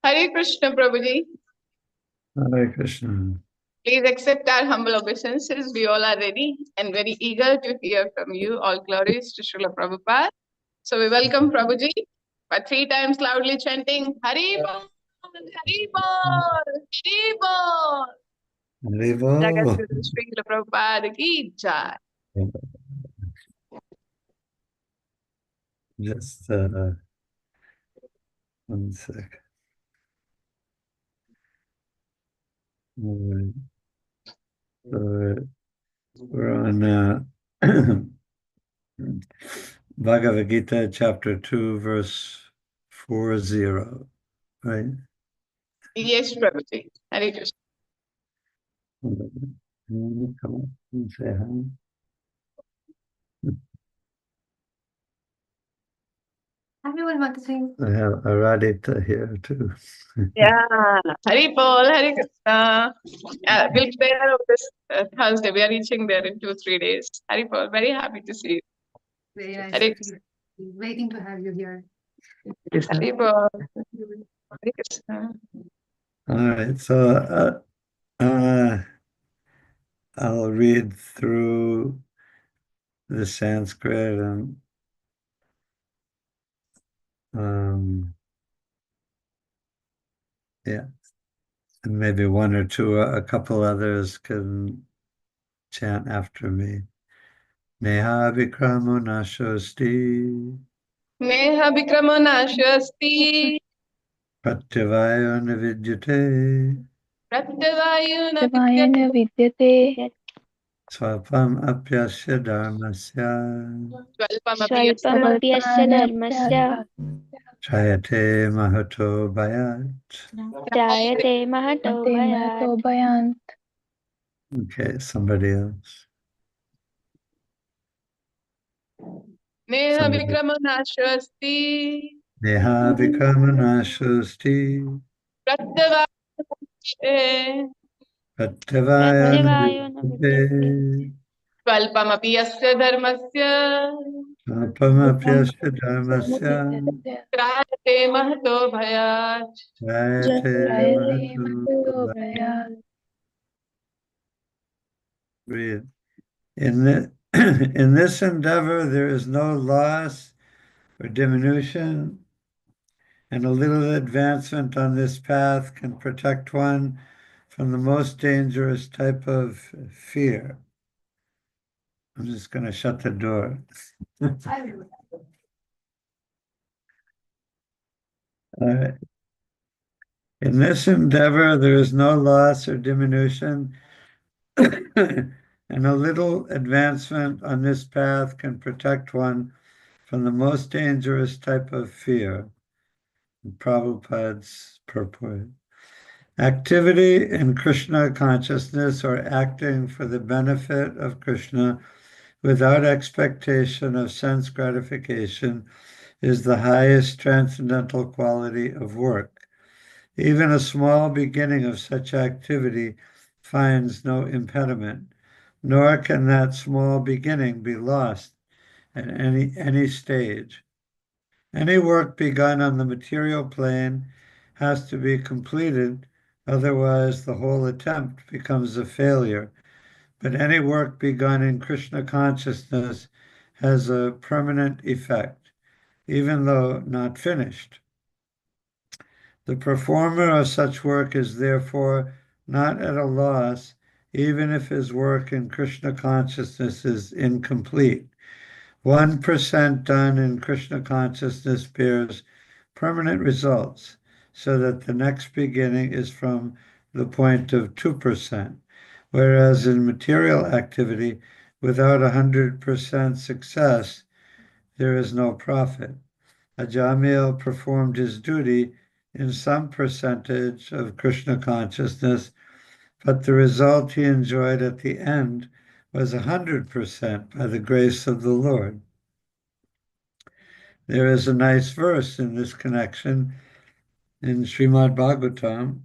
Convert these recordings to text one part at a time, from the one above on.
Hare Krishna, Prabhuji. Hare Krishna. Please accept our humble obeisances. We all are ready and very eager to hear from you. All glories to SRILA Prabhupada. So we welcome Prabhuji by 3 times loudly chanting Hari Bol, Hari Bol, Hari Bol. Hare Bol. Jagat Guru SRILA Prabhupada ki jai. Just 1 sec. All right. So we're on Bhagavad Gita, chapter 2, verse 40, right? Yes, Prabhuji. Hare Krishna. Come up and say hi. Everyone wants to sing. I have Aradhita here too. Yeah, Hari Bol, Hare Krishna. We'll be there on this Thursday. We are reaching there in 2-3 days. Hari Bol, very happy to see you. Very nice Hare to see you. Waiting to have you here. Hari Bol, Hare Krishna. All right, so I'll read through the Sanskrit and yeah, and maybe one or two, a couple others can chant after me. Neha Vikramo Nashosti Neha Vikramo Nashasti Pratyavayo Navidyate Pratyavayuna Vayana vidyate Swapam Apyasya Dharmasya Svalpamapi Swalpamapyasya dharmasya Jayate Mahato Bhayat. jayate mahato bhayat. Bhayant. Okay, somebody else. Neha Vikramo Nashasti Neha Vikramo Nashosti Pratyavayuna Pratyavayo Pratyavayo Navidyate Svalpamapi Asya Dharmasya Swapamapyasya Dharmasya Trayate Mahato Bhayat. Jayate Mahato Bhayat. Breathe. In this endeavor, there is no loss or diminution, and a little advancement on this path can protect one from the most dangerous type of fear. I'm just going to shut the door. All right. In this endeavor, there is no loss or diminution, and a little advancement on this path can protect one from the most dangerous type of fear. Prabhupada's purport. Activity in Krishna consciousness, or acting for the benefit of Krishna without expectation of sense gratification, is the highest transcendental quality of work. Even a small beginning of such activity finds no impediment, nor can that small beginning be lost at any stage. Any work begun on the material plane has to be completed, otherwise the whole attempt becomes a failure. But any work begun in Krishna consciousness has a permanent effect, even though not finished. The performer of such work is therefore not at a loss, even if his work in Krishna consciousness is incomplete. 1% done in Krishna consciousness bears permanent results, so that the next beginning is from the point of 2%, whereas in material activity, without 100% success, there is no profit. Ajamil performed his duty in some percentage of Krishna consciousness, but the result he enjoyed at the end was 100% by the grace of the Lord. There is a nice verse in this connection in Srimad Bhagavatam,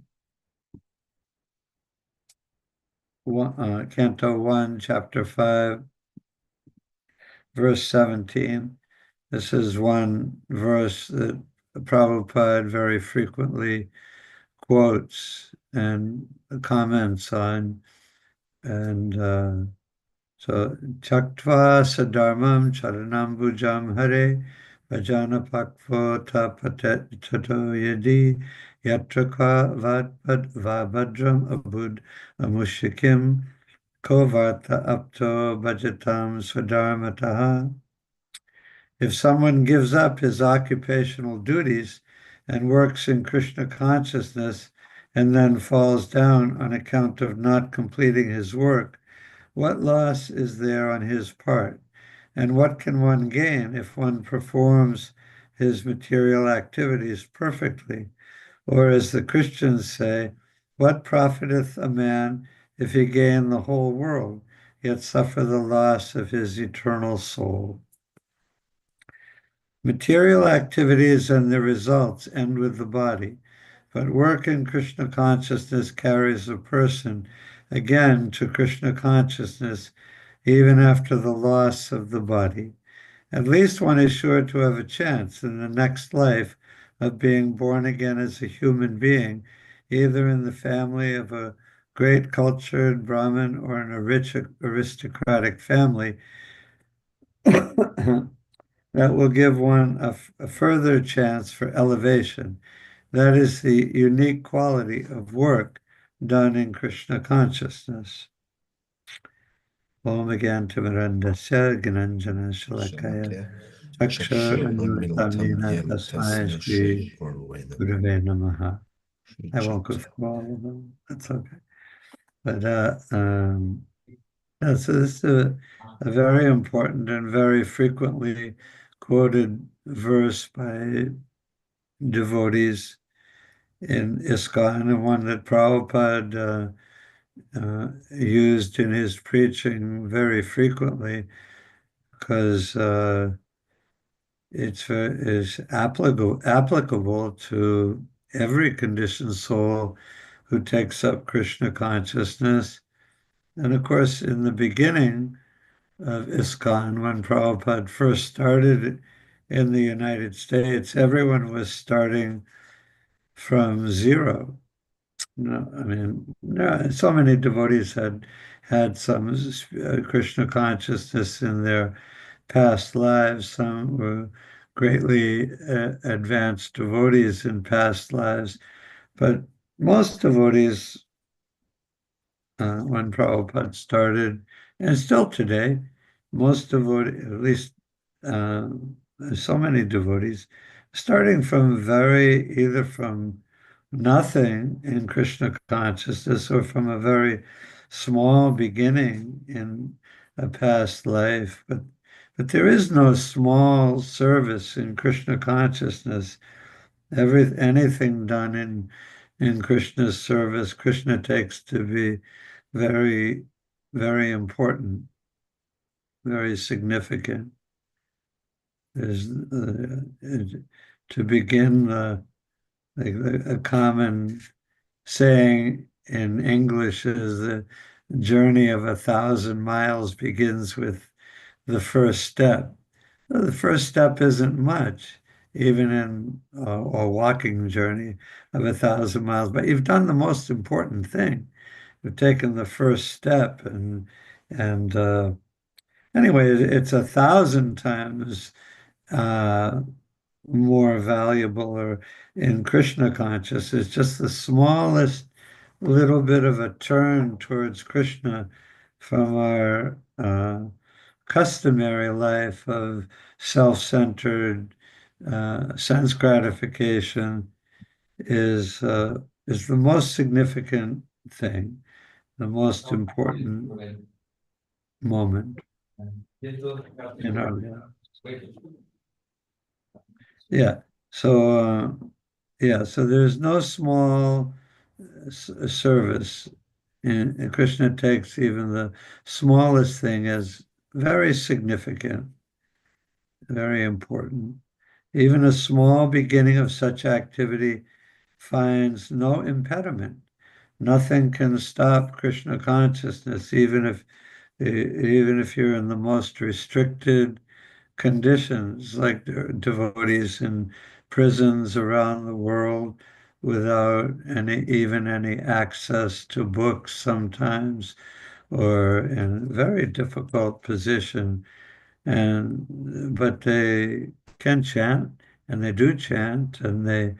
Canto 1, Chapter 5, verse 17. This is one verse that Prabhupada very frequently quotes and comments on. And so, Chaktva Sadharmam Charanambujam Hare Bhajana Pakvo Tapatet Tato Yadi Yatraka Vabhadram Abud Amushikim Kovarta Apto Bhajatam Swadharmataha. If someone gives up his occupational duties and works in Krishna consciousness and then falls down on account of not completing his work, what loss is there on his part? And what can one gain if one performs his material activities perfectly? Or as the Christians say, what profiteth a man if he gain the whole world, yet suffer the loss of his eternal soul? Material activities and their results end with the body, but work in Krishna consciousness carries a person again to Krishna consciousness even after the loss of the body. At least one is sure to have a chance in the next life of being born again as a human being, either in the family of a great cultured Brahmin or in a rich aristocratic family. That will give one a further chance for elevation. That is the unique quality of work done in Krishna consciousness. Om Gyantimirandasya Gnanjana Shalakaya Chakshurunmilitam Tasmai Shri Gurave Namaha. I won't go through all of them. That's okay. But so this is a very important and very frequently quoted verse by devotees in ISKCON, and one that Prabhupada used in his preaching very frequently, because it's applicable to every conditioned soul who takes up Krishna consciousness. And of course, in the beginning of ISKCON, when Prabhupada first started in the United States, everyone was starting from zero. No, I mean, no, so many devotees had some Krishna consciousness in their past lives. Some were greatly advanced devotees in past lives, but most devotees, when Prabhupada started, and still today, most devotees, at least so many devotees, starting from either from nothing in Krishna consciousness or from a very small beginning in a past life. But there is no small service in Krishna consciousness. Anything done in Krishna's service, Krishna takes to be very, very important, very significant. There's to begin a common saying in English is the journey of 1,000 miles begins with the first step. Well, the first step isn't much, even in a walking journey of 1,000 miles, but you've done the most important thing. You've taken the first step, and anyway, it's 1,000 times more valuable, or in Krishna consciousness, it's just the smallest little bit of a turn towards Krishna from our customary life of self-centered sense gratification is the most significant thing, the most important moment in our life. Yeah. So so there's no small service. And Krishna takes even the smallest thing as very significant, very important. Even a small beginning of such activity finds no impediment. Nothing can stop Krishna consciousness, even if you're in the most restricted conditions, like devotees in prisons around the world without even any access to books sometimes, or in a very difficult position. But they can chant, and they do chant, and they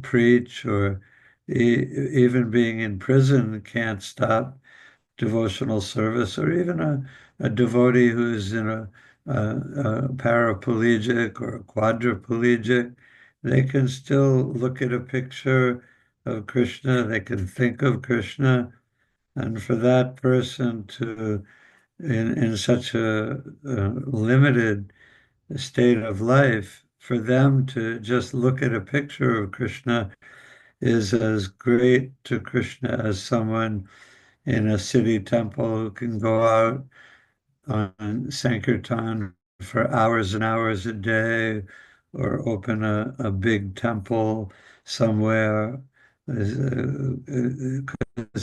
preach, or even being in prison can't stop devotional service, or even a devotee who's in a paraplegic or a quadriplegic, they can still look at a picture of Krishna, they can think of Krishna, and for that person to, in such a limited state of life, for them to just look at a picture of Krishna is as great to Krishna as someone in a city temple who can go out on Sankirtan for hours and hours a day, or open a big temple somewhere, because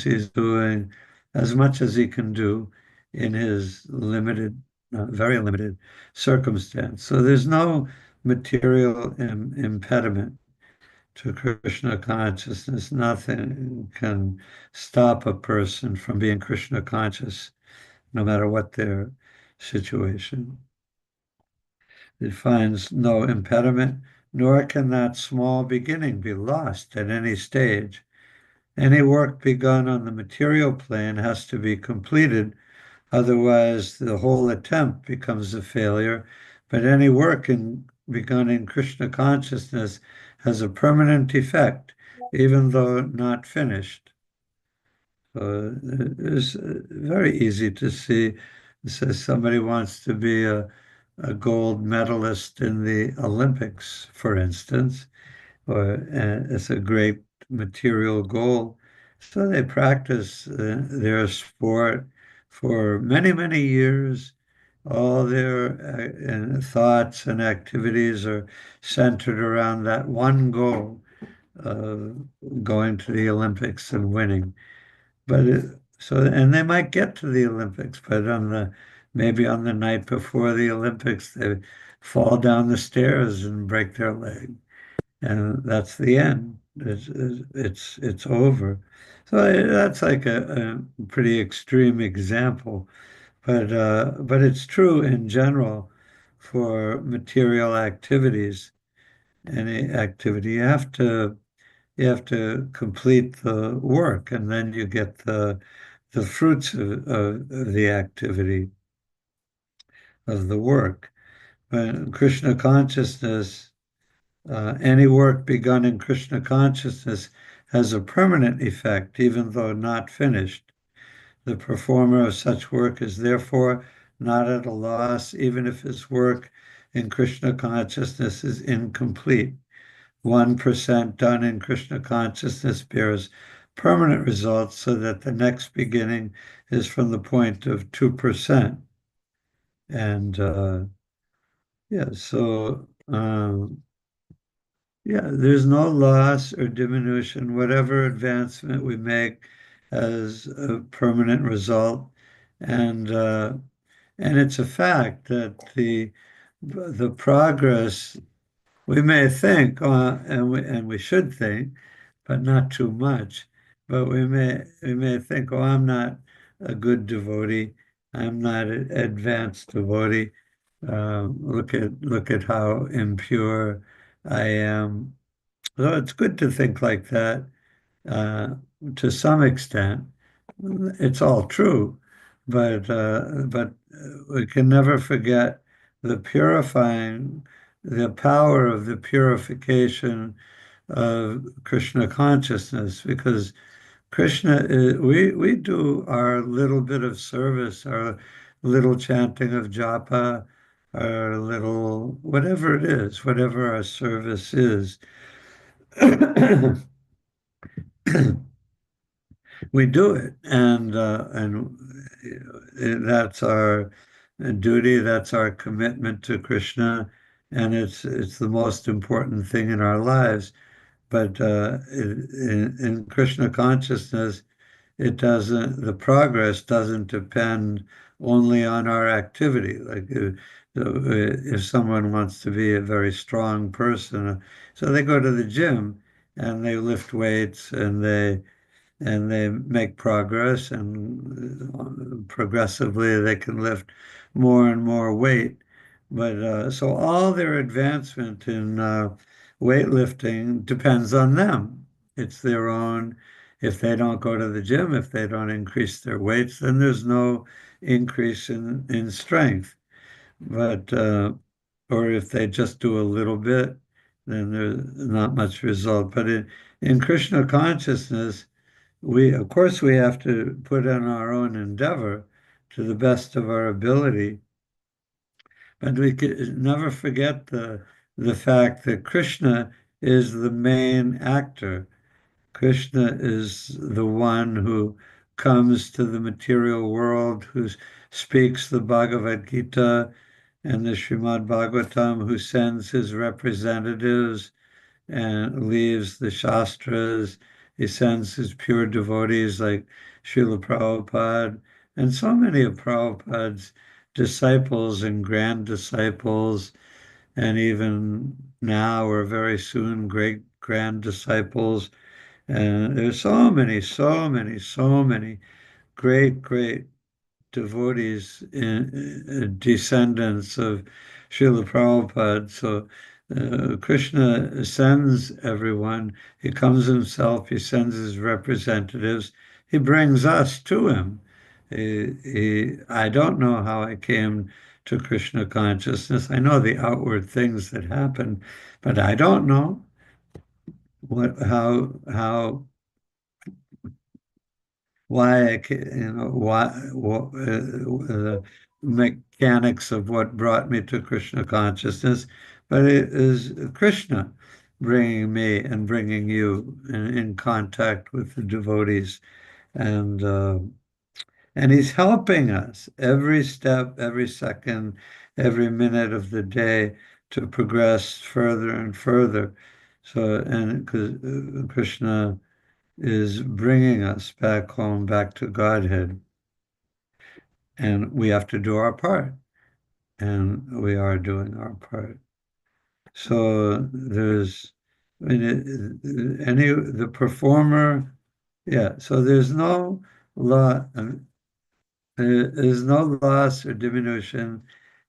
he's doing as much as he can do in his limited, very limited circumstance. So there's no material impediment to Krishna consciousness. Nothing can stop a person from being Krishna conscious, no matter what their situation. It finds no impediment, nor can that small beginning be lost at any stage. Any work begun on the material plane has to be completed, otherwise the whole attempt becomes a failure. But any work begun in Krishna consciousness has a permanent effect, even though not finished. So it's very easy to see. It says somebody wants to be a gold medalist in the Olympics, for instance, or it's a great material goal. So they practice their sport for many, many years. All their thoughts and activities are centered around that one goal of going to the Olympics and winning. But and they might get to the Olympics, but maybe on the night before the Olympics, they fall down the stairs and break their leg, and that's the end. It's over. So that's like a pretty extreme example, but it's true in general for material activities. Any activity, you have to complete the work, and then you get the fruits of the activity of the work. But Krishna consciousness, any work begun in Krishna consciousness has a permanent effect, even though not finished. The performer of such work is therefore not at a loss, even if his work in Krishna consciousness is incomplete. 1% done in Krishna consciousness bears permanent results, so that the next beginning is from the point of 2%. And there's no loss or diminution. Whatever advancement we make has a permanent result. And it's a fact that the progress, we may think, and we should think, but not too much. But we may think, oh, I'm not a good devotee. I'm not an advanced devotee. Look at how impure I am. So it's good to think like that. To some extent, it's all true, but we can never forget the power of the purification of Krishna consciousness, because Krishna, we do our little bit of service, our little chanting of japa, our little, whatever it is, whatever our service is. We do it, and that's our duty, that's our commitment to Krishna, and it's the most important thing in our lives. But in Krishna consciousness, the progress doesn't depend only on our activity. Like So if someone wants to be a very strong person, so they go to the gym and they lift weights and they make progress, and progressively they can lift more and more weight. But so all their advancement in weightlifting depends on them. It's their own. If they don't go to the gym, if they don't increase their weights, then there's no increase in strength. But or if they just do a little bit, then there's not much result. But in Krishna consciousness, of course, we have to put in our own endeavor to the best of our ability, but we could never forget the fact that Krishna is the main actor. Krishna is the one who comes to the material world, who speaks the Bhagavad Gita and the Srimad Bhagavatam, who sends his representatives and leaves the Shastras. He sends his pure devotees like Srila Prabhupada, and so many of Prabhupada's disciples and grand disciples, and even now or very soon great grand disciples. And there's so many, so many, so many great, great devotees, descendants of Srila Prabhupada. So Krishna sends everyone. He comes himself. He sends his representatives. He brings us to him. I don't know how I came to Krishna consciousness. I know the outward things that happen, but I don't know how why what the mechanics of what brought me to Krishna consciousness, but it is Krishna bringing me and bringing you in contact with the devotees, and he's helping us every step, every second, every minute of the day to progress further and further. So, and because Krishna is bringing us back home, back to Godhead. And we have to do our part. And we are doing our part. So there's, the performer, yeah, so there's no there's no loss or diminution.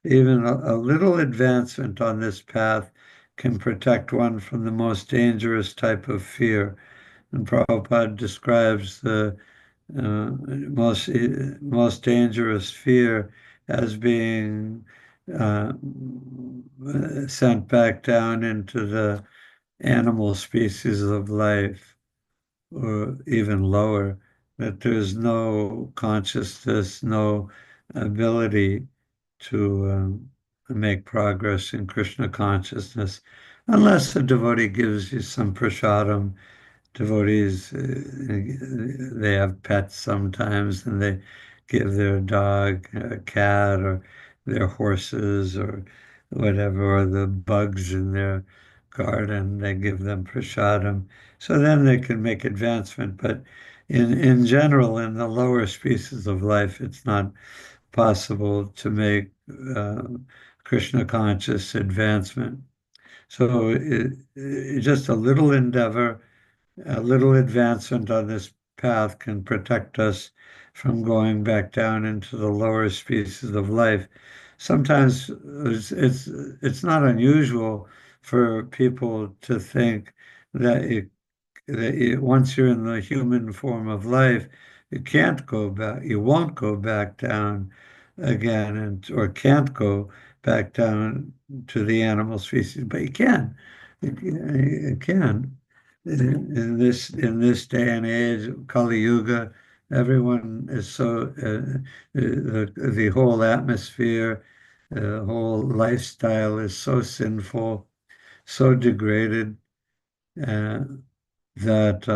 Even a little advancement on this path can protect one from the most dangerous type of fear. And Prabhupada describes the most dangerous fear as being sent back down into the animal species of life, or even lower, that there's no consciousness, no ability to make progress in Krishna consciousness, unless the devotee gives you some prasadam. Devotees, they have pets sometimes, and they give their dog, a cat, or their horses, or whatever, or the bugs in their garden, they give them prasadam. So then they can make advancement. But in general, in the lower species of life, it's not possible to make Krishna conscious advancement. So just a little endeavor, a little advancement on this path can protect us from going back down into the lower species of life. Sometimes it's not unusual for people to think that once you're in the human form of life, you can't go back, you won't go back down again, or can't go back down to the animal species, but you can. You can. In this day and age, Kali Yuga, everyone is so the whole atmosphere, the whole lifestyle is so sinful, so degraded, uh, that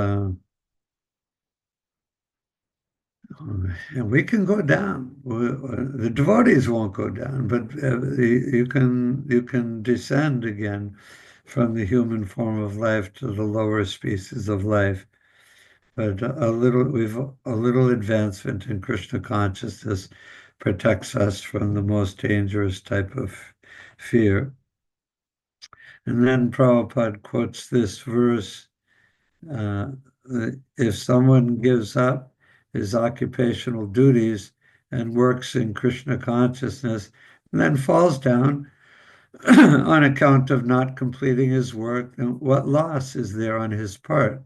we can go down. The devotees won't go down, but you can descend again from the human form of life to the lower species of life. But a little advancement in Krishna consciousness protects us from the most dangerous type of fear. And then Prabhupada quotes this verse, if someone gives up his occupational duties and works in Krishna consciousness, and then falls down on account of not completing his work, then what loss is there on his part?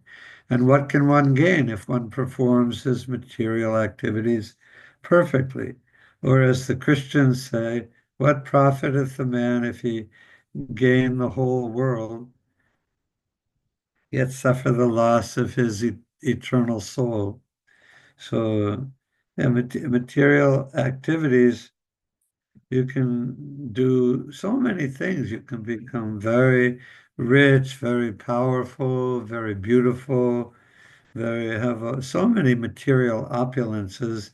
And what can one gain if one performs his material activities perfectly? Or as the Christians say, what profiteth a man if he gain the whole world, yet suffer the loss of his eternal soul? So, yeah, material activities, you can do so many things. You can become very rich, very powerful, very beautiful, very have so many material opulences,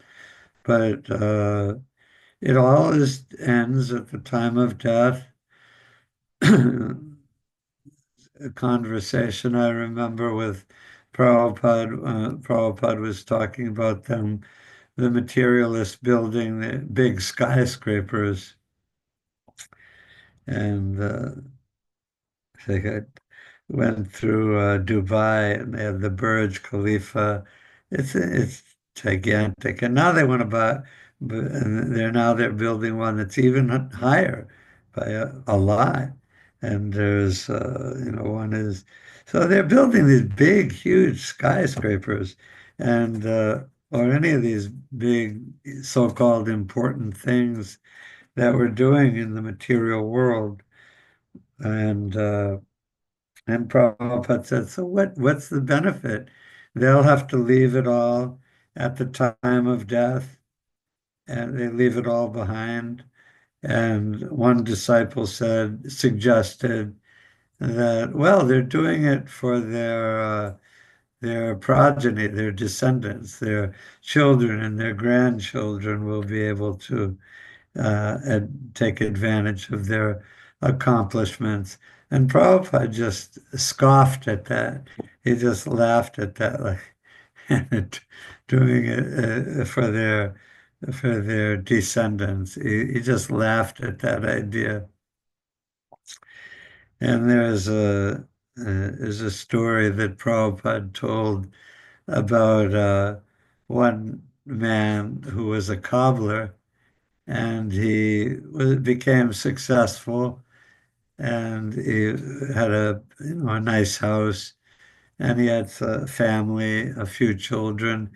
but it all ends at the time of death. A conversation I remember with Prabhupada. Prabhupada was talking about the materialists building the big skyscrapers, and they went through Dubai, and they had the Burj Khalifa. It's gigantic, and now they want to buy, and they're building one that's even higher by a lot. And there's one is, so they're building these big, huge skyscrapers, and or any of these big so-called important things that we're doing in the material world. And Prabhupada said, so what's the benefit? They'll have to leave it all at the time of death, and they leave it all behind. And one disciple suggested that, well, they're doing it for their progeny, their descendants, their children and their grandchildren will be able to and take advantage of their accomplishments. And Prabhupada just scoffed at that. He just laughed at that, like doing it for their descendants. He just laughed at that idea. And there's a story that Prabhupada told about one man who was a cobbler, and he became successful, and he had a nice house, and he had a family, a few children.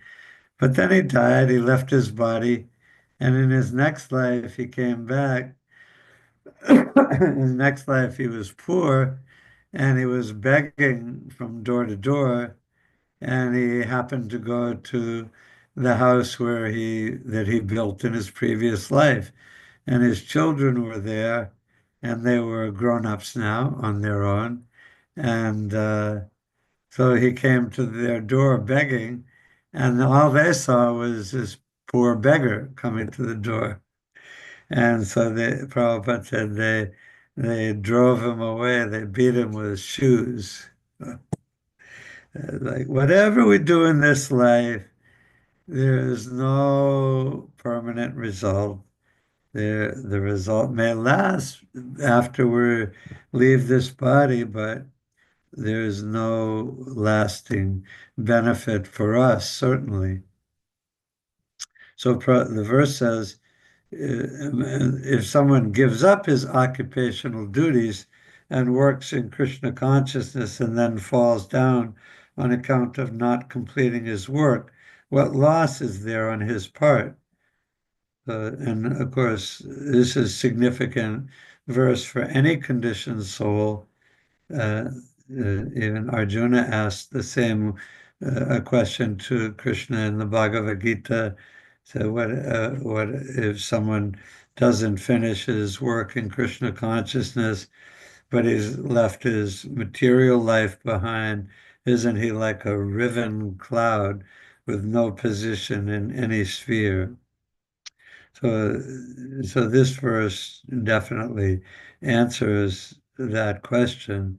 But then he died. He left his body, and in his next life he came back. In his next life he was poor, and he was begging from door to door, and he happened to go to the house that he built in his previous life, and his children were there, and they were grown-ups now on their own. And so he came to their door begging, and all they saw was this poor beggar coming to the door. And so Prabhupada said they drove him away, they beat him with shoes. Like, whatever we do in this life, there is no permanent result. The result may last after we leave this body, but there is no lasting benefit for us, certainly. So the verse says, if someone gives up his occupational duties and works in Krishna consciousness and then falls down on account of not completing his work, what loss is there on his part? And of course, this is significant verse for any conditioned soul. Even Arjuna asked the same a question to Krishna in the Bhagavad Gita. So what if someone doesn't finish his work in Krishna consciousness, but he's left his material life behind? Isn't he like a riven cloud with no position in any sphere? So this verse definitely answers that question,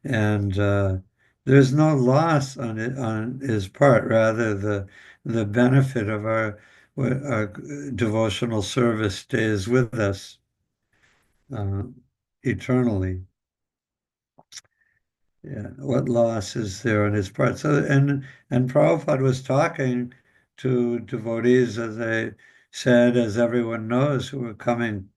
and there's no loss on his part. Rather, the benefit of our devotional service stays with us. eternally. Yeah, what loss is there on his part? So, and Prabhupada was talking to devotees, as I said, as everyone knows, who were coming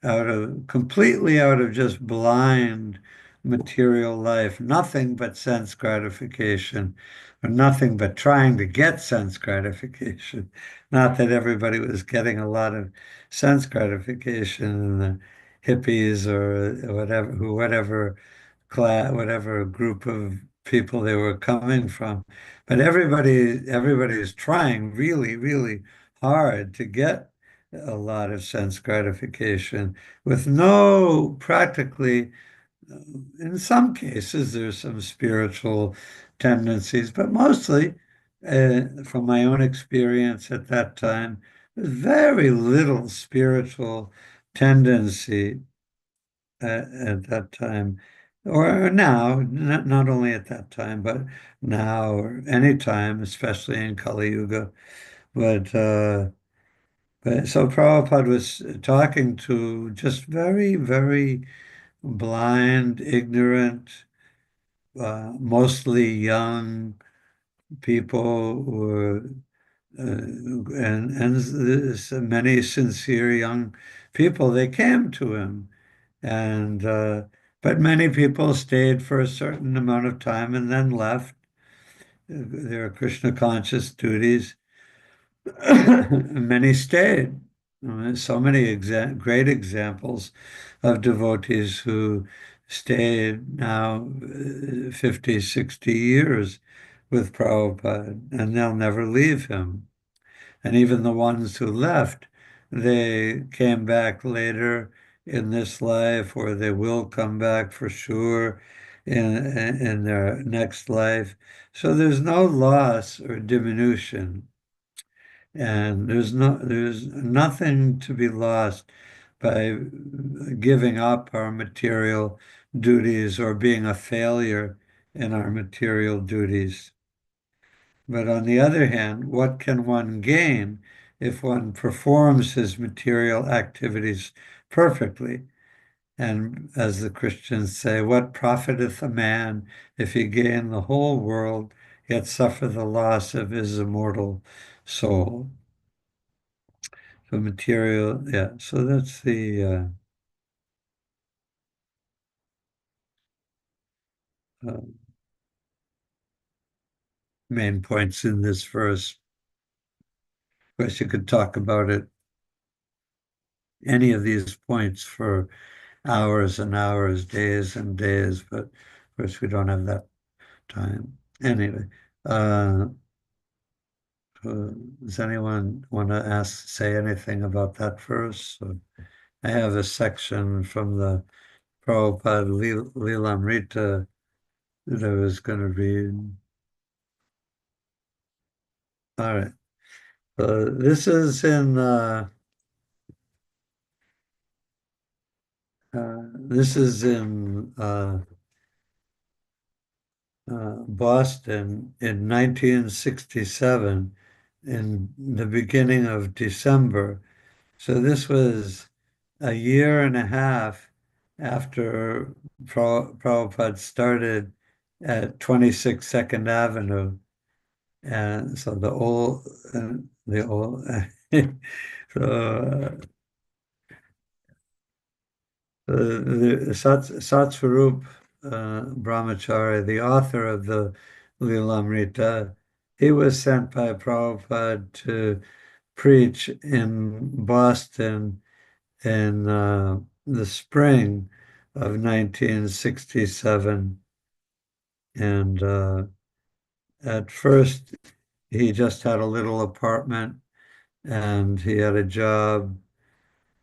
completely out of just blind material life, nothing but sense gratification, or nothing but trying to get sense gratification. Not that everybody was getting a lot of sense gratification in the hippies or whatever class, whatever group of people they were coming from. But everybody is trying really, really hard to get a lot of sense gratification with no practically, in some cases, there's some spiritual tendencies, but mostly, from my own experience at that time, there's very little spiritual tendency at that time, or now, not only at that time, but now or any time, especially in Kali Yuga. But so Prabhupada was talking to just very, very blind, ignorant, mostly young people who were, many sincere young people. They came to him, and but many people stayed for a certain amount of time and then left their Krishna conscious duties. Many stayed. So many great examples of devotees who stayed now 50, 60 years with Prabhupada, and they'll never leave him. And even the ones who left, they came back later in this life, or they will come back for sure in their next life. So there's no loss or diminution. And there's nothing to be lost by giving up our material duties or being a failure in our material duties. But on the other hand, what can one gain if one performs his material activities perfectly? And as the Christians say, what profiteth a man if he gain the whole world, yet suffer the loss of his immortal soul? So material, yeah. So that's the uh, main points in this verse. Of course, you could talk about it, any of these points, for hours and hours, days and days, but of course we don't have that time. Anyway, uh, does anyone want to say anything about that verse? I have a section from the Prabhupada Lilamrita that I was going to read. All right. This is in Boston in 1967, in the beginning of December. So this was a year and a half after Prabhupada started at 26 Second Avenue. And so so the Satsvarup Brahmachari, the author of the Lilamrita, he was sent by Prabhupada to preach in Boston in the spring of 1967. And at first, he just had a little apartment, and he had a job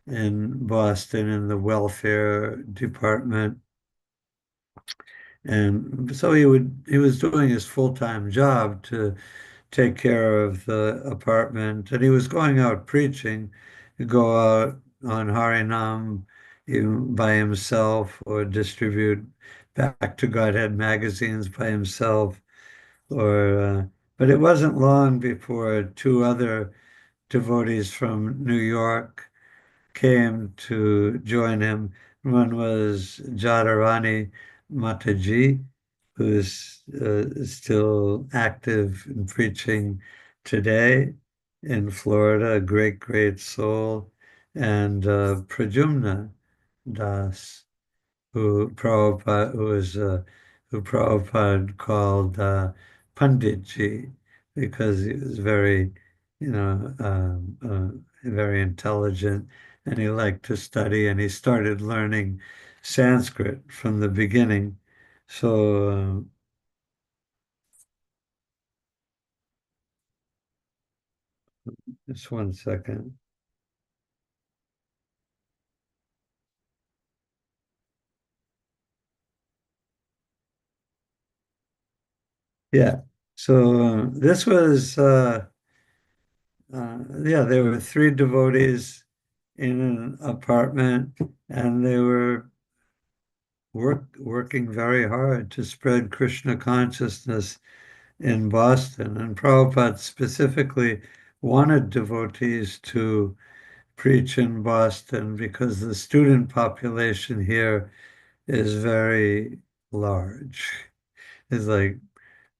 in Boston in the welfare department. And so he was doing his full-time job to take care of the apartment, and he was going out preaching. He'd go out on Harinam by himself, or distribute Back to Godhead magazines by himself, but it wasn't long before two other devotees from New York came to join him. One was Jadharani Mataji, who is still active in preaching today in Florida, a great, great soul, and Pradyumna Das, who Prabhupada called Panditji, because he was very, very intelligent, and he liked to study, and he started learning Sanskrit from the beginning. So just one second. Yeah. So this was, there were three devotees in an apartment, and they were working very hard to spread Krishna consciousness in Boston. And Prabhupada specifically wanted devotees to preach in Boston because the student population here is very large. It's like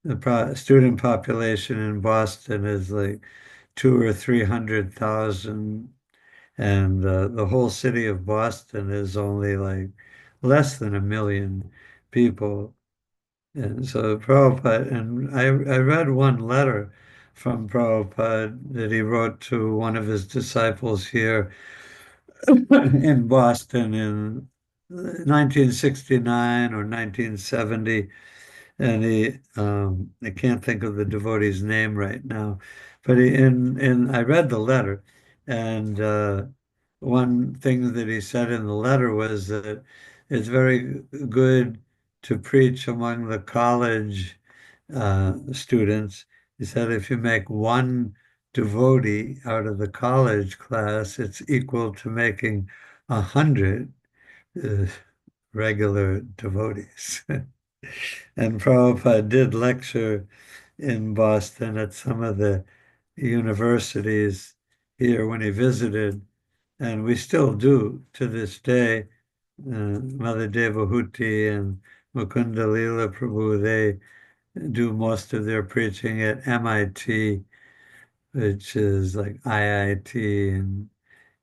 the student population in Boston is like 200,000 or 300,000, and the whole city of Boston is only like less than 1 million people. And so Prabhupada, and I read one letter from Prabhupada that he wrote to one of his disciples here in Boston in 1969 or 1970. And I can't think of the devotee's name right now, but I read the letter, and one thing that he said in the letter was that it's very good to preach among the college students. He said if you make one devotee out of the college class, it's equal to making 100 uh, regular devotees. And Prabhupada did lecture in Boston at some of the universities here when he visited, and we still do to this day. Mother Devahuti and Mukunda Lila Prabhu, they do most of their preaching at MIT, which is like IIT in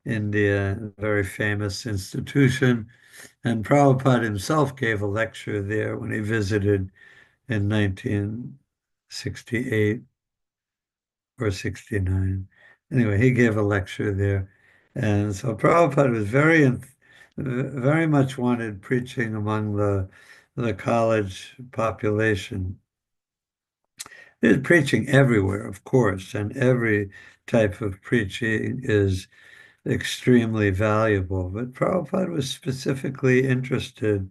India, a very famous institution. And Prabhupada himself gave a lecture there when he visited in 1968 or 69. Anyway, he gave a lecture there. And so Prabhupada was very much wanted preaching among the college population. There's preaching everywhere, of course, and every type of preaching is extremely valuable. But Prabhupada was specifically interested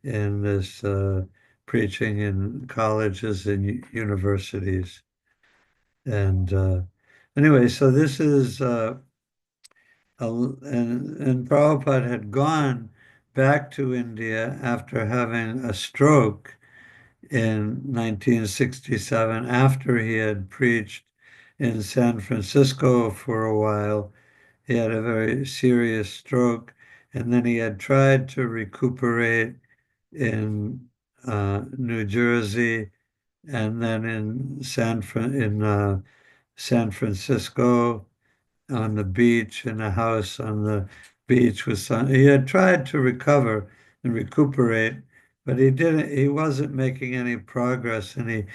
in this preaching in colleges and universities. And anyway, so this is, and Prabhupada had gone back to India after having a stroke in 1967, after he had preached in San Francisco for a while. He had a very serious stroke, and then he had tried to recuperate in New Jersey, and then in San Francisco on the beach, in a house on the beach with he had tried to recover and recuperate, but he didn't. He wasn't making any progress, and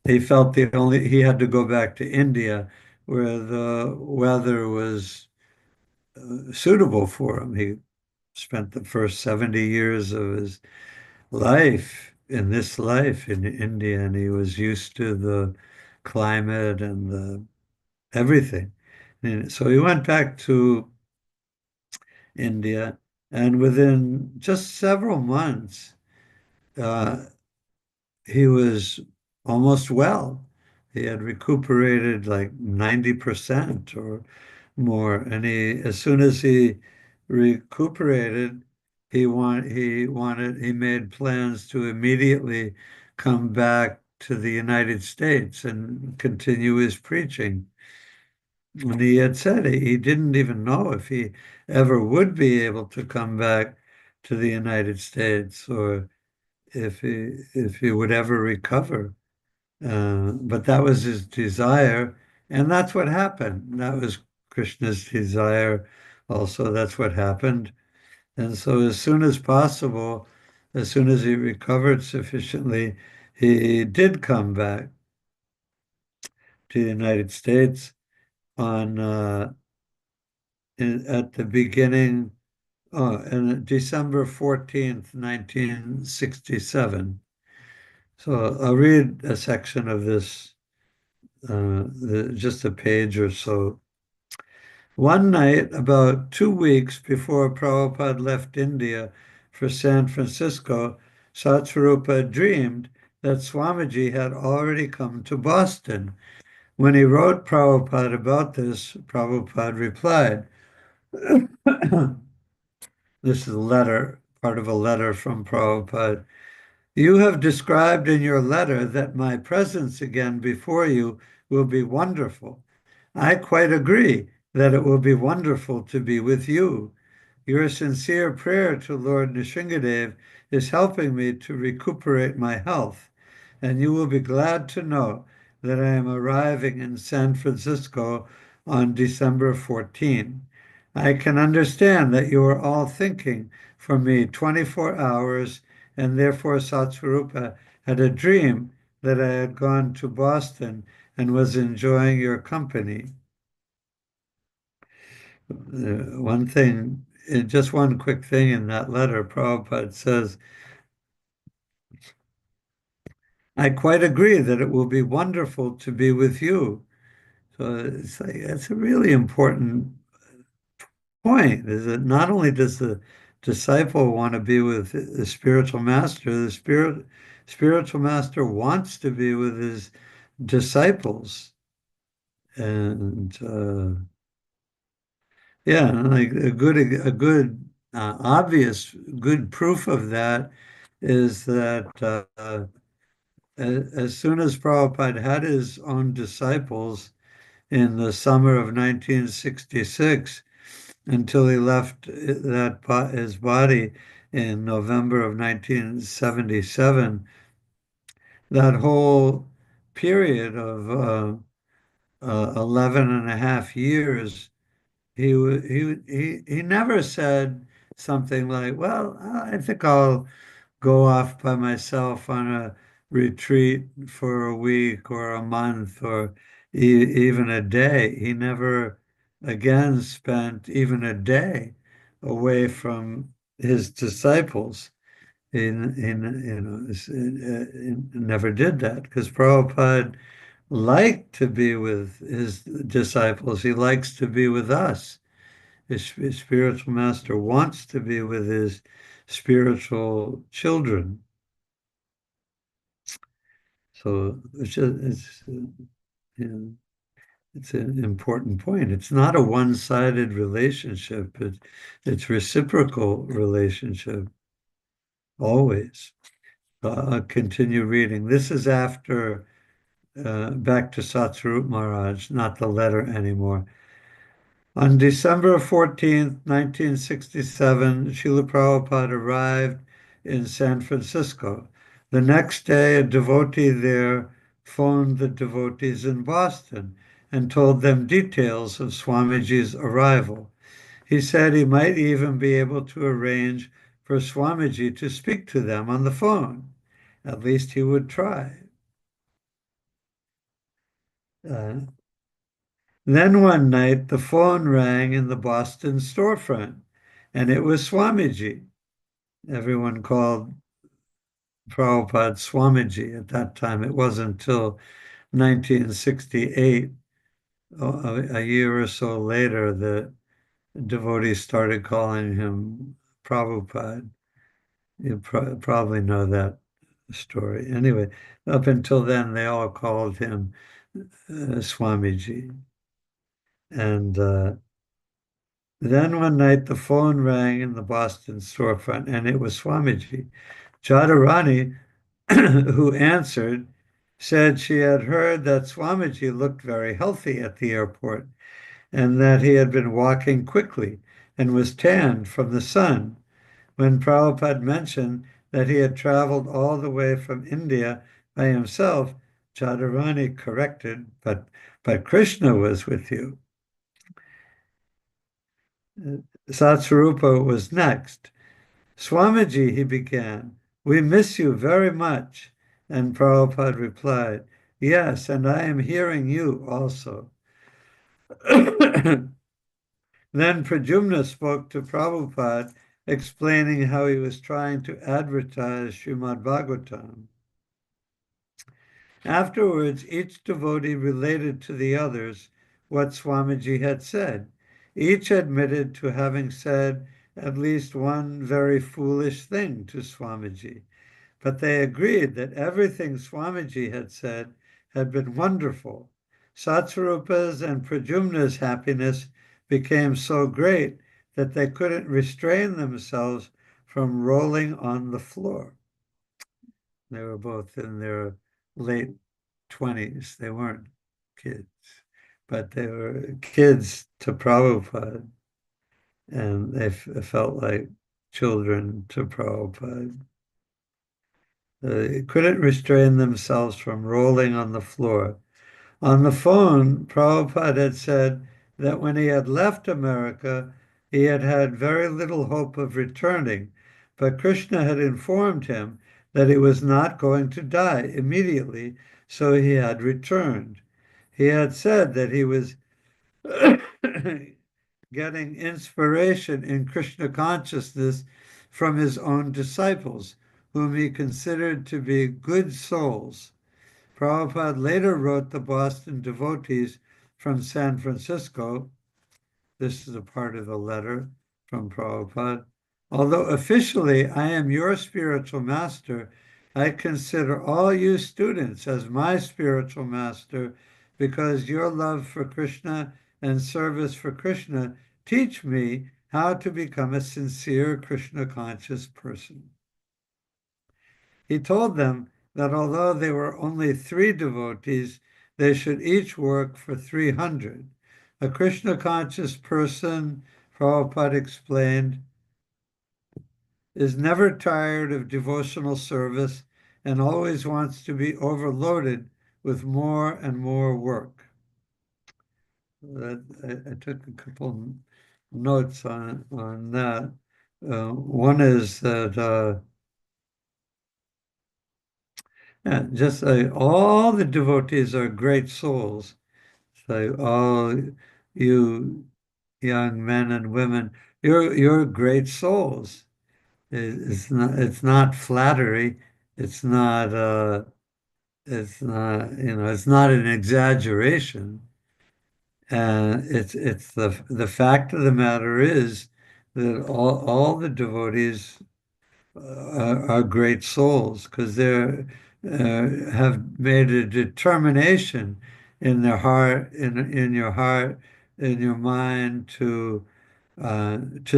he felt he had to go back to India, where the weather was suitable for him. He spent the first 70 years of his life in India, and he was used to the climate and everything. And so he went back to India, and within just several months, uh, he was almost well. He had recuperated like 90% or more. And as soon as he recuperated, he made plans to immediately come back to the United States and continue his preaching. And he had said he didn't even know if he ever would be able to come back to the United States or if he would ever recover. But that was his desire, and that's what happened. That was Krishna's desire also. That's what happened. And so as soon as possible, as soon as he recovered sufficiently, he did come back to the United States on at the beginning, on December 14th, 1967. So I'll read a section of this, just a page or so. One night, about 2 weeks before Prabhupada left India for San Francisco, Satsvarupa dreamed that Swamiji had already come to Boston. When he wrote Prabhupada about this, Prabhupada replied, this is a letter, part of a letter from Prabhupada. You have described in your letter that my presence again before you will be wonderful. I quite agree that it will be wonderful to be with you. Your sincere prayer to Lord Nrsingadev is helping me to recuperate my health, and you will be glad to know that I am arriving in San Francisco on December 14. I can understand that you are all thinking for me 24 hours, and therefore Satsvarupa had a dream that I had gone to Boston and was enjoying your company. One thing, just one quick thing in that letter, Prabhupada says, I quite agree that it will be wonderful to be with you. So it's like, that's a really important point, is that not only does the disciple want to be with the spiritual master, the spiritual master wants to be with his disciples. And yeah, like a good obvious good proof of that is that as soon as Prabhupada had his own disciples in the summer of 1966, until he left his body in November of 1977, that whole period of 11 and a half years, he never said something like, well, I think I'll go off by myself on a retreat for a week or a month or even a day. He never again spent even a day away from his disciples. He never did that because Prabhupada liked to be with his disciples. He likes to be with us. His spiritual master wants to be with his spiritual children. So it's it's an important point. It's not a one-sided relationship. It's reciprocal relationship always. I'll continue reading. This is after back to Satsvarupa Maharaj, not the letter anymore. On December 14th, 1967, Srila Prabhupada arrived in San Francisco. The next day, a devotee there phoned the devotees in Boston and told them details of Swamiji's arrival. He said he might even be able to arrange for Swamiji to speak to them on the phone. At least he would try. Then one night, the phone rang in the Boston storefront, and it was Swamiji. Everyone called Prabhupada Swamiji at that time. It wasn't until 1968, a year or so later, that devotees started calling him Prabhupada. You probably know that story. Anyway, up until then, they all called him Swamiji. And then one night the phone rang in the Boston storefront, and it was Swamiji. Jadharani, who answered, said she had heard that Swamiji looked very healthy at the airport and that he had been walking quickly and was tanned from the sun. When Prabhupada mentioned that he had traveled all the way from India by himself, Jadharani corrected, but Krishna was with you. Satsvarupa was next. Swamiji, he began, we miss you very much. And Prabhupada replied, yes, and I am hearing you also. Then Pradyumna spoke to Prabhupada, explaining how he was trying to advertise Srimad Bhagavatam. Afterwards, each devotee related to the others what Swamiji had said. Each admitted to having said at least one very foolish thing to Swamiji, but they agreed that everything Swamiji had said had been wonderful. Satsvarupa's and Pradyumna's happiness became so great that they couldn't restrain themselves from rolling on the floor. They were both in their late 20s. They weren't kids, but they were kids to Prabhupada, and they felt like children to Prabhupada. They couldn't restrain themselves from rolling on the floor. On the phone, Prabhupada had said that when he had left America, he had had very little hope of returning, but Krishna had informed him that he was not going to die immediately, so he had returned. He had said that he was getting inspiration in Krishna consciousness from his own disciples, whom he considered to be good souls. Prabhupada later wrote the Boston devotees from San Francisco. This is a part of the letter from Prabhupada. Although officially I am your spiritual master, I consider all you students as my spiritual master because your love for Krishna and service for Krishna teach me how to become a sincere Krishna conscious person. He told them that although they were only 3 devotees, they should each work for 300. A Krishna conscious person, Prabhupada explained, is never tired of devotional service and always wants to be overloaded with more and more work. I took a couple notes on that. One is that just all the devotees are great souls. So all you young men and women, you're great souls. It's not flattery. It's not it's not an exaggeration. It's the fact of the matter is that all the devotees are great souls because they have made a determination in their heart, in your heart, in your mind to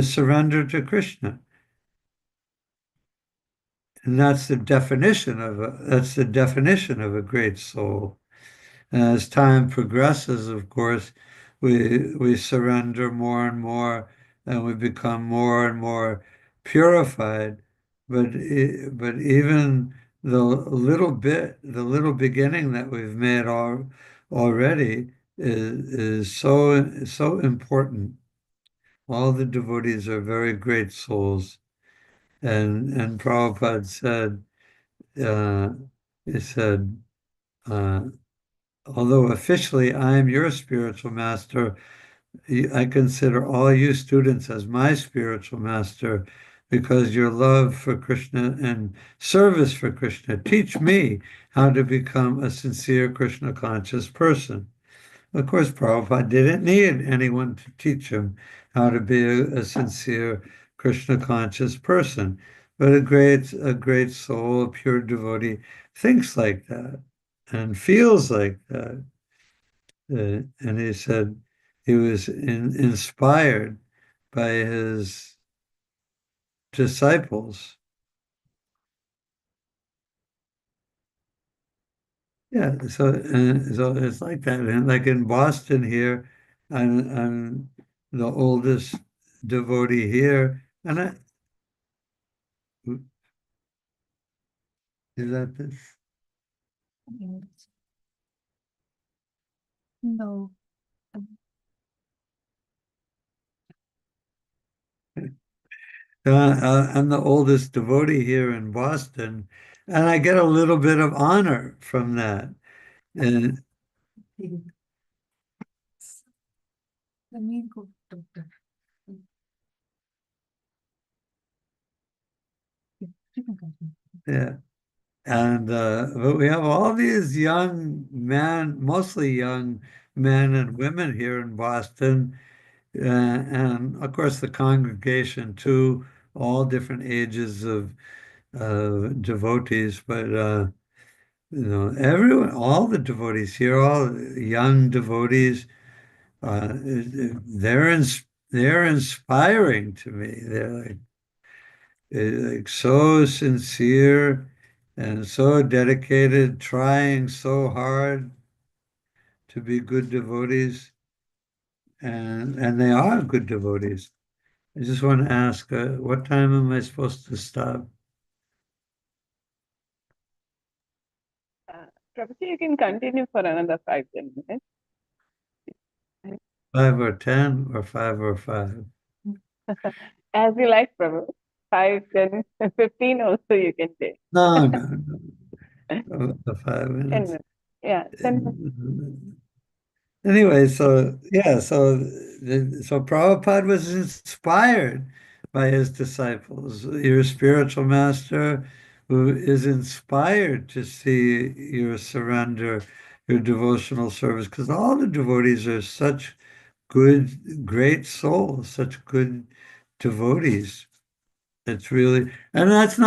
surrender to Krishna. And that's the definition of a great soul. And as time progresses, of course, we surrender more and more, and we become more and more purified. But even the little beginning that we've made already is so important. All the devotees are very great souls. And Prabhupada said, he said, although officially I am your spiritual master, I consider all you students as my spiritual master because your love for Krishna and service for Krishna teach me how to become a sincere Krishna conscious person. Of course, Prabhupada didn't need anyone to teach him how to be a sincere Krishna conscious person, but a great soul, a pure devotee, thinks like that and feels like that. And he said he was inspired by his disciples. Yeah, so it's like that. And like in Boston here, I'm the oldest devotee here, and is that this? No. I'm the oldest devotee here in Boston, and I get a little bit of honor from that. And Let me go, doctor. yeah, and but we have all these young men, mostly young men and women here in Boston, and of course the congregation too, all different ages of devotees, but everyone, all the devotees here, all young devotees, they're they're inspiring to me. They're like so sincere and so dedicated, trying so hard to be good devotees, and they are good devotees. I just want to ask, what time am I supposed to stop? Prabhuji, you can continue for another 5-10 minutes. 5 or 10 or 5 or 5? As you like, Prabhu. 5, 10, 15 also you can take. No, the 5 10 minutes. minutes. Yeah, 10 minutes. Anyway, so yeah, so Prabhupada was inspired by his disciples. Your spiritual master who is inspired to see your surrender, your devotional service, because all the devotees are such good, great souls, such good devotees. It's really, and that's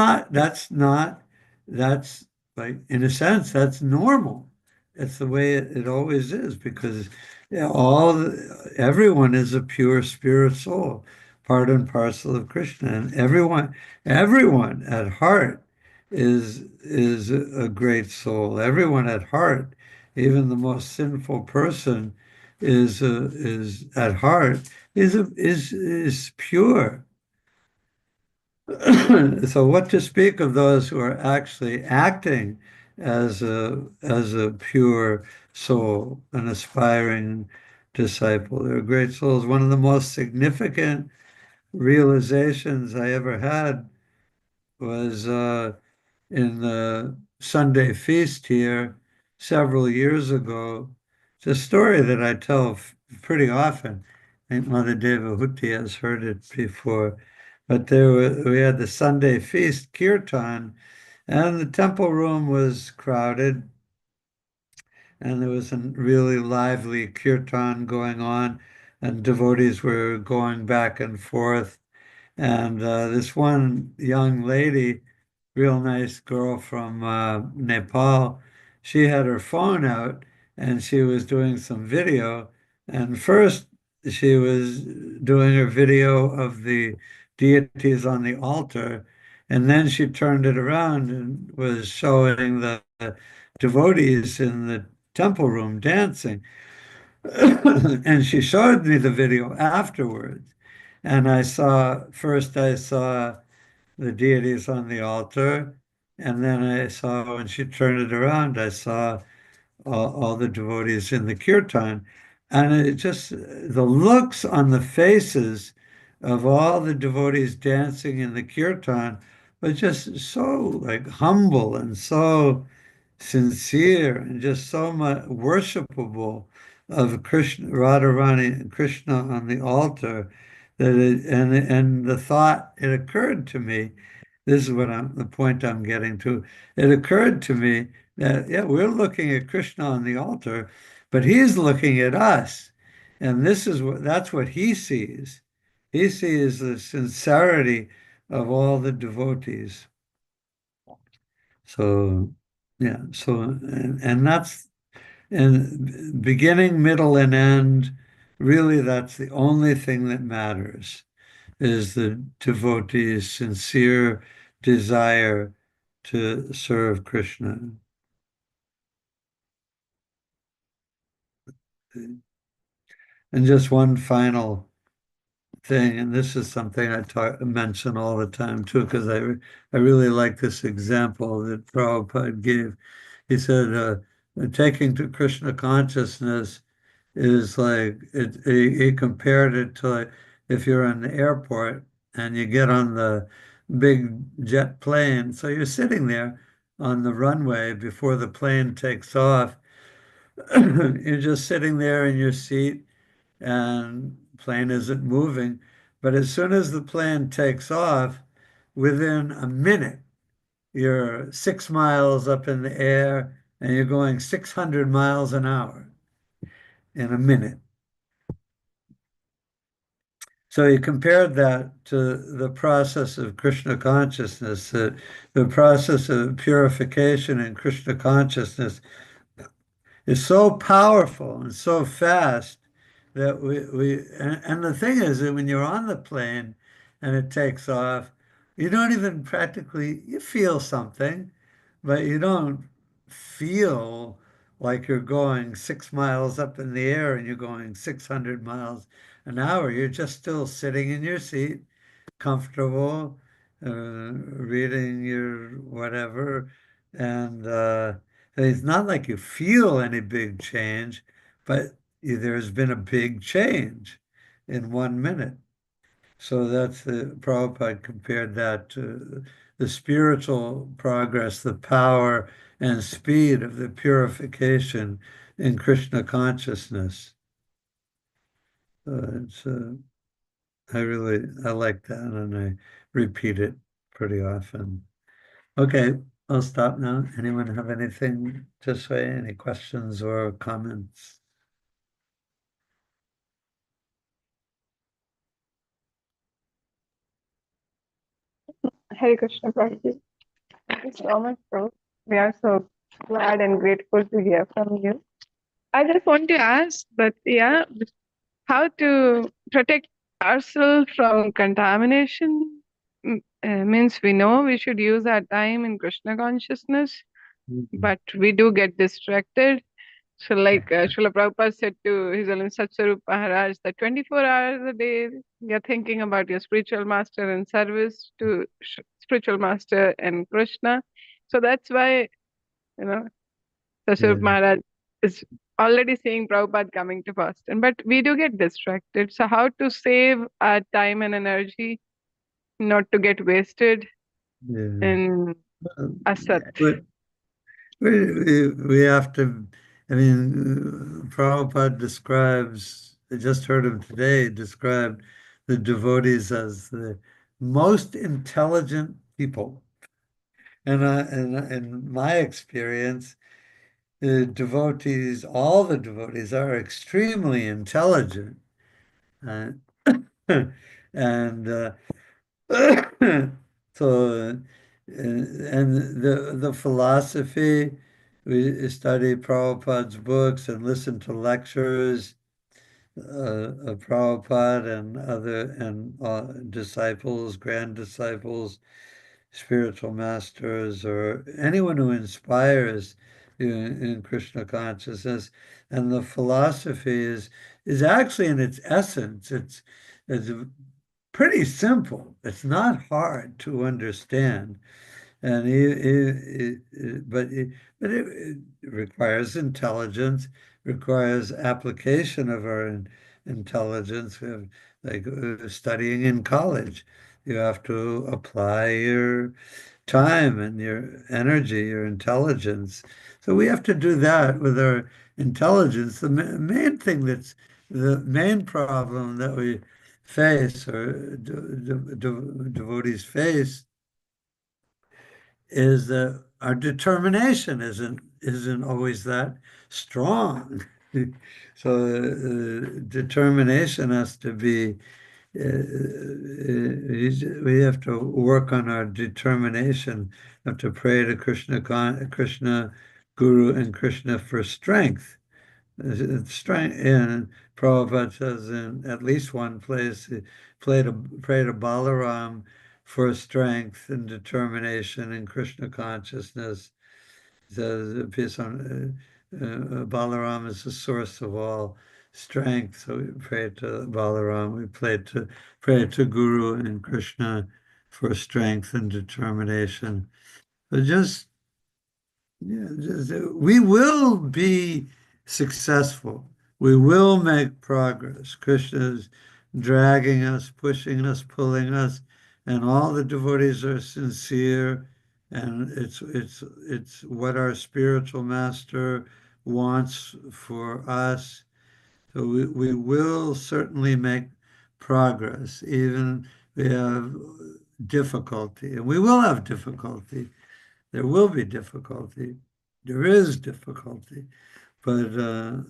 like, in a sense, that's normal. It's the way it always is because everyone is a pure spirit soul, part and parcel of Krishna, and everyone at heart is a great soul. Everyone at heart, even the most sinful person, is at heart is pure. So what to speak of those who are actually acting as a pure soul, an aspiring disciple? They're great souls. One of the most significant realizations I ever had was in the Sunday feast here several years ago. It's a story that I tell pretty often. I think Mother Devahuti has heard it before. But we had the Sunday feast kirtan, and the temple room was crowded, and there was a really lively kirtan going on, and devotees were going back and forth. And this one young lady, real nice girl from Nepal, she had her phone out and she was doing some video. And first, she was doing her video of the deities on the altar. And then she turned it around and was showing the devotees in the temple room dancing. And she showed me the video afterwards. And I saw the deities on the altar. And then I saw, when she turned it around, I saw all the devotees in the kirtan. And it just, the looks on the faces of all the devotees dancing in the kirtan were just so like humble and so sincere and just so much worshipable of Krishna, Radharani and Krishna on the altar that and the thought, it occurred to me, this is the point I'm getting to. It occurred to me that, yeah, we're looking at Krishna on the altar, but he's looking at us. And that's what he sees. He sees the sincerity of all the devotees. So, yeah, and that's in beginning, middle, and end. Really, that's the only thing that matters is the devotee's sincere desire to serve Krishna. And just one final thing, and this is something I mention all the time too, because I really like this example that Prabhupada gave. He said, taking to Krishna consciousness is like, he compared it to like if you're in the airport and you get on the big jet plane. So you're sitting there on the runway before the plane takes off. You're just sitting there in your seat and plane isn't moving. But as soon as the plane takes off, within a minute, you're 6 miles up in the air and you're going 600 miles an hour in a minute. So he compared that to the process of Krishna consciousness, the process of purification in Krishna consciousness is so powerful and so fast that and the thing is that when you're on the plane and it takes off, you don't even practically, you feel something, but you don't feel like you're going 6 miles up in the air and you're going 600 miles an hour. You're just still sitting in your seat, comfortable, reading your whatever. And it's not like you feel any big change, but there's been a big change in 1 minute. So that's Prabhupada compared that to the spiritual progress, the power and speed of the purification in Krishna consciousness. It's I like that, and I repeat it pretty often. Okay, I'll stop now. Anyone have anything to say? Any questions or comments? Hare Krishna, Prabhuji. Thank you so much, Prabhu. We are so glad and grateful to hear from you. I just want to ask that, how to protect ourselves from contamination. Means we know we should use our time in Krishna consciousness, but we do get distracted. So, like Srila Prabhupada said to His Holiness Satsarup Maharaj, that 24 hours a day you're thinking about your spiritual master and service to spiritual master and Krishna. So that's why, Satsarup Maharaj is already seeing Prabhupada coming to Boston. But we do get distracted. So, how to save our time and energy not to get wasted in asat? But we have to, I mean, Prabhupada describes, I just heard him today, describe the devotees as the most intelligent people. And in my experience, all the devotees are extremely intelligent. Uh, and so, and the philosophy, we study Prabhupada's books and listen to lectures of Prabhupada and other disciples, grand disciples, spiritual masters, or anyone who inspires you in Krishna consciousness. And the philosophy is actually in its essence, it's pretty simple. It's not hard to understand. And but it requires intelligence, requires application of our intelligence. We have, like studying in college, you have to apply your time and your energy, your intelligence. So we have to do that with our intelligence. The main thing the main problem that we face, or devotees face, is that our determination isn't always that strong. So determination has to be, we have to work on our determination. We have to pray to Krishna Guru and Krishna for strength. Strength, and Prabhupada says in at least one place, pray to Balaram for strength and determination in Krishna consciousness. He says Balaram is the source of all strength. So we pray to Balaram, we pray to Guru and Krishna for strength and determination. But we will be successful. We will make progress. Krishna is dragging us, pushing us, pulling us, and all the devotees are sincere. And it's what our spiritual master wants for us. So we will certainly make progress, even we have difficulty, and we will have difficulty. There will be difficulty. There is difficulty, but the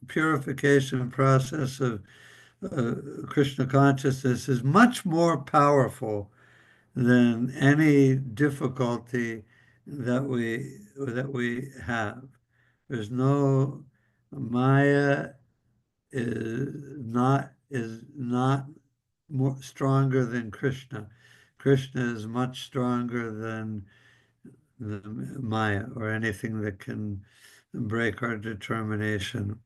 purification process of Krishna consciousness is much more powerful than any difficulty that we have. There's no Maya is not more stronger than Krishna. Krishna is much stronger than the Maya or anything that can break our determination.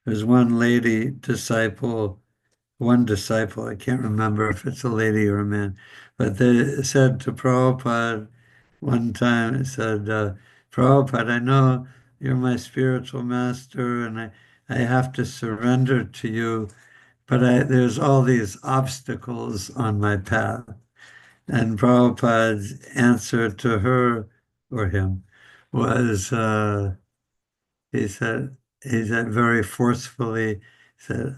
There's one disciple, I can't remember if it's a lady or a man, but they said to Prabhupada one time, it said, Prabhupada, I know you're my spiritual master and I have to surrender to you, but there's all these obstacles on my path. And Prabhupada's answer to her or him was, he said very forcefully,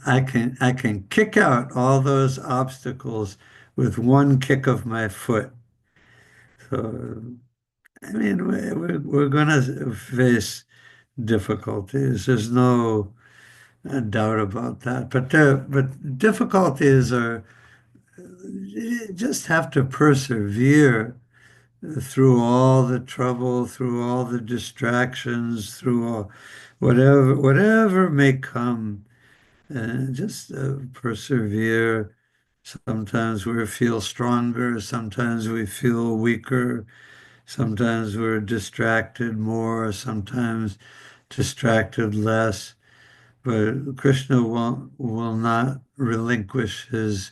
I can kick out all those obstacles with one kick of my foot. So, I mean, we're going to face difficulties. There's no doubt about that. But difficulties are, you just have to persevere through all the trouble, through all the distractions, through all, whatever may come, and just persevere. Sometimes we feel stronger, sometimes we feel weaker, sometimes we're distracted more, sometimes distracted less. But Krishna will not relinquish his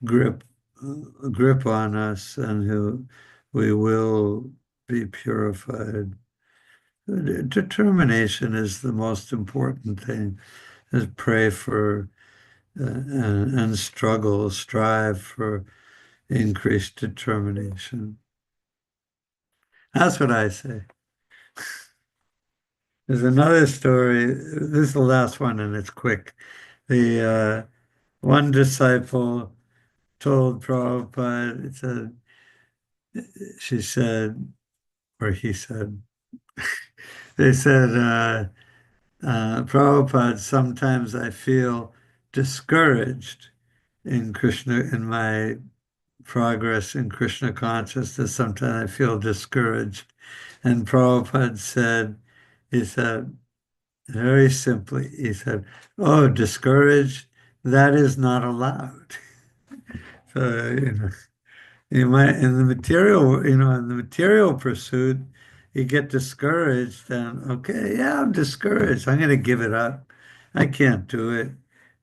grip on us, and we will be purified. Determination is the most important thing. Is pray for and strive for increased determination. That's what I say. There's another story. This is the last one, and it's quick. The one disciple told Prabhupada, she said, or he said, they said, Prabhupada, sometimes I feel discouraged in my progress in Krishna consciousness. Sometimes I feel discouraged. And Prabhupada said, he said, very simply, he said, oh, discouraged, that is not allowed. So, you might, in the material pursuit, you get discouraged, and okay, yeah, I'm discouraged. I'm going to give it up. I can't do it.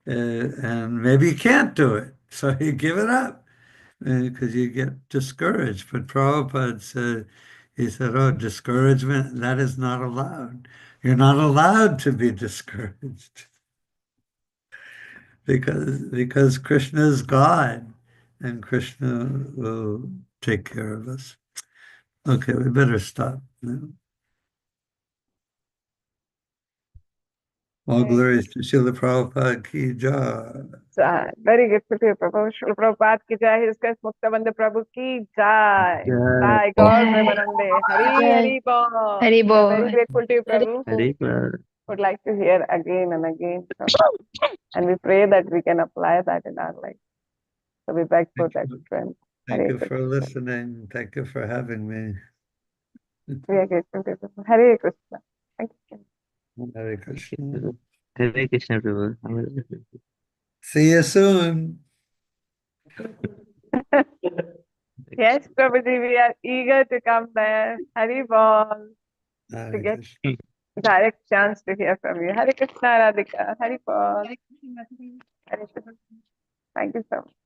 And maybe you can't do it. So you give it up because you get discouraged. But Prabhupada said, he said, oh, discouragement, that is not allowed. You're not allowed to be discouraged because Krishna is God and Krishna will take care of us. Okay, we better stop now. All glories to Srila Prabhupada ki jai. Very grateful to you, Prabhu. Srila Prabhupada ki jai. Hg Muktavandya Prabhu ki jai. Jai. God Premanande. Hari Bol. Hari Bol. Very grateful to you, Prabhu. Hari Bol. Would like to hear again and again from you. And we pray that we can apply that in our life. So we beg for that strength. Thank Hare you for Krishna. listening. Thank you for having me. We are grateful to you. Hare Krishna. Thank you. Hare Krishna. Hare Krishna, Prabhu. See you soon. Yes, Prabhuji, we are eager to come there. Hari Bol. Hare To get Krishna. direct chance to hear from you. Hare Krishna, Radhika. Hare Paul. Hare Krishna. Thank you so much.